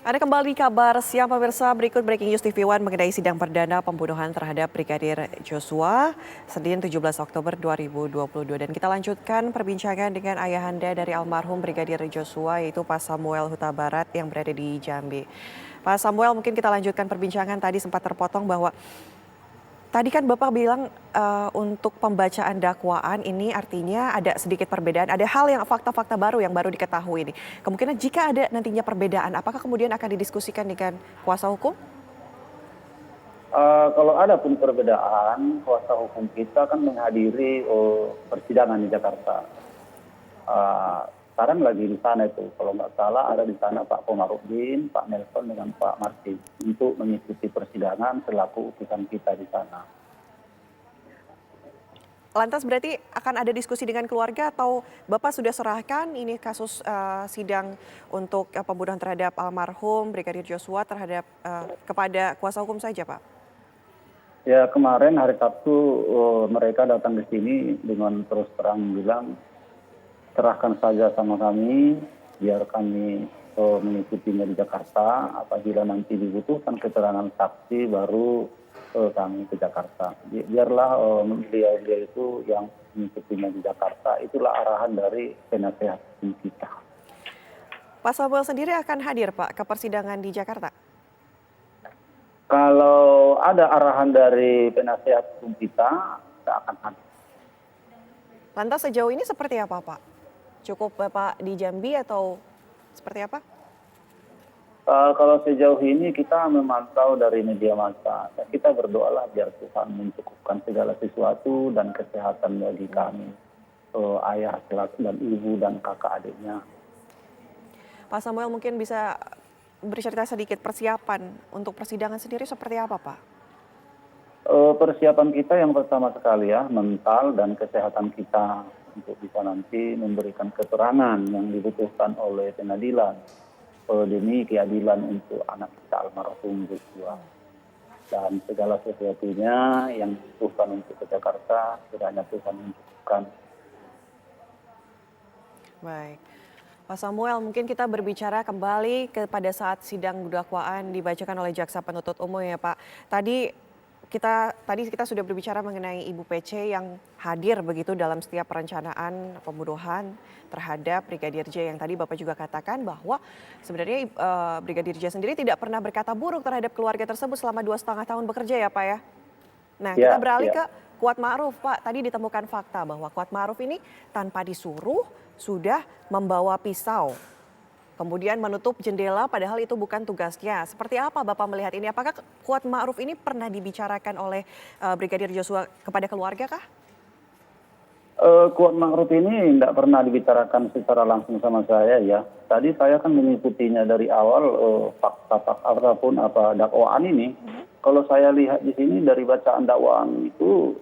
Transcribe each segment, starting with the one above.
Ada kembali kabar siang pemirsa, berikut Breaking News TV One mengenai sidang perdana pembunuhan terhadap Brigadir Joshua Senin 17 Oktober 2022. Dan kita lanjutkan perbincangan dengan ayahanda dari almarhum Brigadir Joshua yaitu Pak Samuel Huta Barat yang berada di Jambi. Pak Samuel, mungkin kita lanjutkan perbincangan, tadi sempat terpotong bahwa tadi kan Bapak bilang untuk pembacaan dakwaan ini artinya ada sedikit perbedaan, ada hal yang fakta-fakta baru yang baru diketahui ini. Kemungkinan jika ada nantinya perbedaan, apakah kemudian akan didiskusikan dengan kuasa hukum? Kalau ada pun perbedaan, kuasa hukum kita kan menghadiri persidangan di Jakarta. Sekarang lagi di sana itu, kalau nggak salah ada di sana Pak Komarudin, Pak Nelson dengan Pak Martin untuk mengikuti persidangan selaku utusan kita di sana. Lantas berarti akan ada diskusi dengan keluarga atau Bapak sudah serahkan ini kasus sidang untuk pembunuhan terhadap almarhum Brigadir Joshua kepada kuasa hukum saja, Pak? Ya kemarin hari Sabtu mereka datang ke sini dengan terus terang bilang serahkan saja sama kami, biar kami mengikutinya di Jakarta. Apabila nanti dibutuhkan keterangan saksi, baru kami ke Jakarta. Biarlah beliau itu yang mengikutinya di Jakarta. Itulah arahan dari penasehat hukum kita. Pak Samuel sendiri akan hadir, Pak, ke persidangan di Jakarta? Kalau ada arahan dari penasehat hukum kita akan hadir. Lantas sejauh ini seperti apa, Pak? Cukup Bapak di Jambi atau seperti apa? Kalau sejauh ini kita memantau dari media massa, kita berdoalah biar Tuhan mencukupkan segala sesuatu dan kesehatan bagi kami, ayah dan ibu dan kakak adiknya. Pak Samuel mungkin bisa bercerita sedikit persiapan untuk persidangan sendiri seperti apa, Pak? Persiapan kita yang pertama sekali ya, mental dan kesehatan kita untuk bisa nanti memberikan keterangan yang dibutuhkan oleh pengadilan demi keadilan untuk anak kita almarhum Joshua. Dan segala sesuatunya yang dibutuhkan untuk ke Jakarta, kiranya Tuhan mencukupkan. Baik. Pak Samuel, mungkin kita berbicara kembali kepada saat sidang dakwaan dibacakan oleh jaksa penuntut umum ya, Pak. Tadi kita sudah berbicara mengenai Ibu PC yang hadir begitu dalam setiap perencanaan pembunuhan terhadap Brigadir J, yang tadi Bapak juga katakan bahwa sebenarnya Brigadir J sendiri tidak pernah berkata buruk terhadap keluarga tersebut selama 2,5 tahun bekerja ya, Pak ya. Nah, kita beralih ke Kuat Ma'ruf, Pak. Tadi ditemukan fakta bahwa Kuat Ma'ruf ini tanpa disuruh sudah membawa pisau, kemudian menutup jendela padahal itu bukan tugasnya. Seperti apa Bapak melihat ini? Apakah Kuat Ma'ruf ini pernah dibicarakan oleh Brigadir Joshua kepada keluarga kah? Kuat Ma'ruf ini tidak pernah dibicarakan secara langsung sama saya ya. Tadi saya kan mengikutinya dari awal fakta-fakta apapun dakwaan ini. Kalau saya lihat di sini dari bacaan dakwaan itu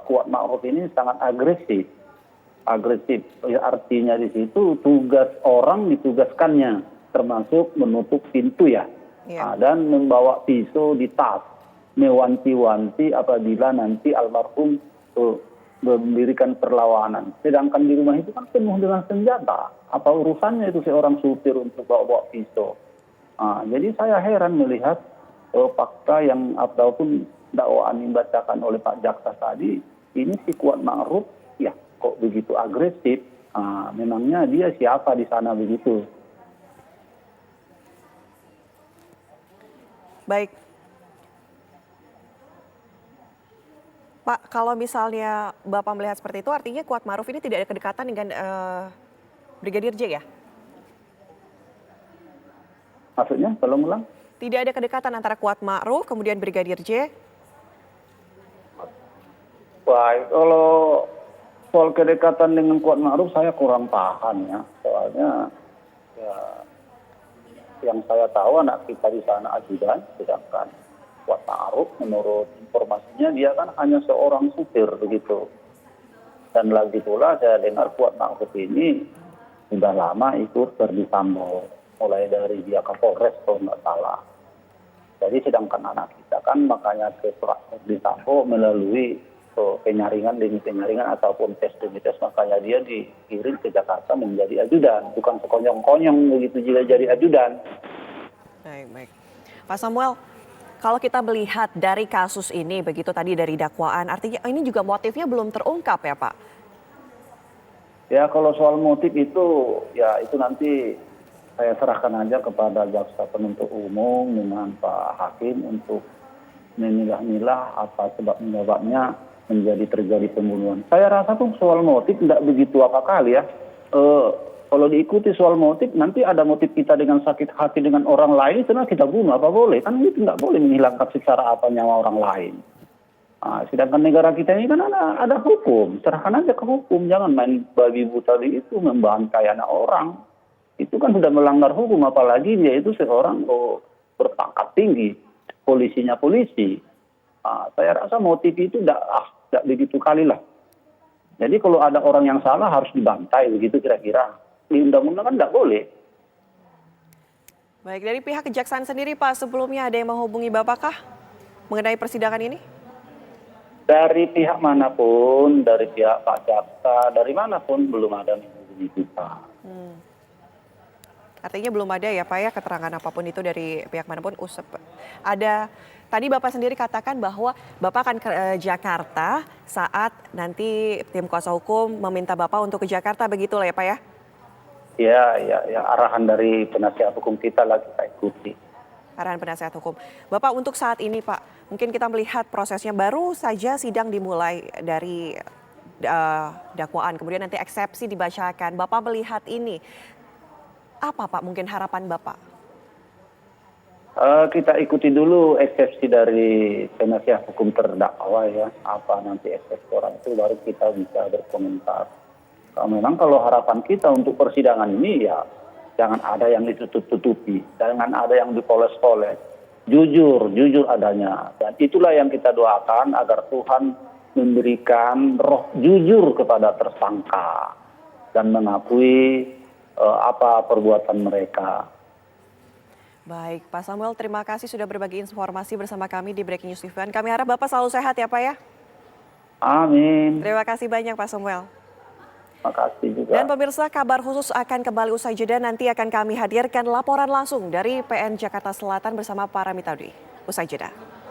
Kuat Ma'ruf ini sangat agresif. Agresif artinya di situ tugas orang ditugaskannya, termasuk menutup pintu ya. Dan membawa pisau di tas, mewanti-wanti apabila nanti almarhum mendirikan perlawanan. Sedangkan di rumah itu kan penuh dengan senjata. Apa urusannya itu seorang supir untuk bawa-bawa pisau? Jadi saya heran melihat fakta yang ataupun dakwaan yang dibacakan oleh Pak Jaksa tadi, ini si Kuat Ma'ruf ya kok begitu agresif. Memangnya dia siapa di sana begitu? Baik. Pak, kalau misalnya Bapak melihat seperti itu, artinya Kuat Ma'ruf ini tidak ada kedekatan dengan Brigadir J ya? Maksudnya, tolong ulang. Tidak ada kedekatan antara Kuat Ma'ruf kemudian Brigadir J? Baik, kalau soal kedekatan dengan Kuat Ma'ruf saya kurang paham ya. Soalnya ya, yang saya tahu anak kita di sana ajudan, sedangkan Kuat Ma'ruf menurut informasinya dia kan hanya seorang supir begitu. Dan lagi pula saya dengar Kuat Ma'ruf ini sudah lama ikut Verdi Sambo, mulai dari dia Kapolres kalau nggak salah. Jadi sedangkan anak kita kan makanya ke Verdi Sambo melalui penyaringan demi penyaringan ataupun tes demi tes, makanya dia dikirim ke Jakarta menjadi ajudan, bukan sekonyong-konyong begitu juga jadi ajudan. Baik. Pak Samuel, kalau kita melihat dari kasus ini, begitu tadi dari dakwaan, artinya ini juga motifnya belum terungkap ya Pak? Ya kalau soal motif itu, ya itu nanti saya serahkan aja kepada jaksa penuntut umum dengan Pak Hakim untuk memilah-milah apa sebab-sebabnya terjadi pembunuhan. Saya rasa tuh soal motif tidak begitu apa kali ya. Kalau diikuti soal motif, nanti ada motif kita dengan sakit hati dengan orang lain, karena kita bunuh, apa boleh? Kan itu tidak boleh menghilangkan secara apa nyawa orang lain. Nah, sedangkan negara kita ini kan ada hukum, serahkan aja ke hukum, jangan main babi buta itu membantai anak orang. Itu kan sudah melanggar hukum, apalagi dia itu seorang berpangkat tinggi, polisinya polisi. Nah, saya rasa motif itu tidak begitu kali lah. Jadi kalau ada orang yang salah harus dibantai begitu kira-kira. Di undang-undang kan tidak boleh. Baik, dari pihak kejaksaan sendiri Pak, sebelumnya ada yang menghubungi Bapak kah mengenai persidangan ini? Dari pihak manapun, dari pihak Pak Jaksa, dari manapun belum ada yang menghubungi kita. Artinya belum ada ya Pak ya keterangan apapun itu dari pihak manapun. Ada, tadi Bapak sendiri katakan bahwa Bapak akan ke Jakarta saat nanti tim kuasa hukum meminta Bapak untuk ke Jakarta, begitulah ya Pak ya? Ya, arahan dari penasihat hukum kita lah kita ikuti. Arahan penasihat hukum. Bapak untuk saat ini Pak, mungkin kita melihat prosesnya baru saja sidang dimulai dari dakwaan, kemudian nanti eksepsi dibacakan. Bapak melihat ini, apa Pak mungkin harapan Bapak? Kita ikuti dulu eksepsi dari penasihat hukum terdakwa ya. Apa nanti eksepsi orang itu baru kita bisa berkomentar. Memang kalau harapan kita untuk persidangan ini ya jangan ada yang ditutup-tutupi, jangan ada yang dipoles-poles. Jujur adanya. Dan itulah yang kita doakan agar Tuhan memberikan roh jujur kepada tersangka dan mengakui apa perbuatan mereka. Baik, Pak Samuel, terima kasih sudah berbagi informasi bersama kami di Breaking News TV. Kami harap Bapak selalu sehat ya Pak ya. Amin. Terima kasih banyak Pak Samuel. Terima kasih juga. Dan pemirsa, kabar khusus akan kembali usai jeda. Nanti akan kami hadirkan laporan langsung dari PN Jakarta Selatan bersama Paramita Dwi. Usai jeda.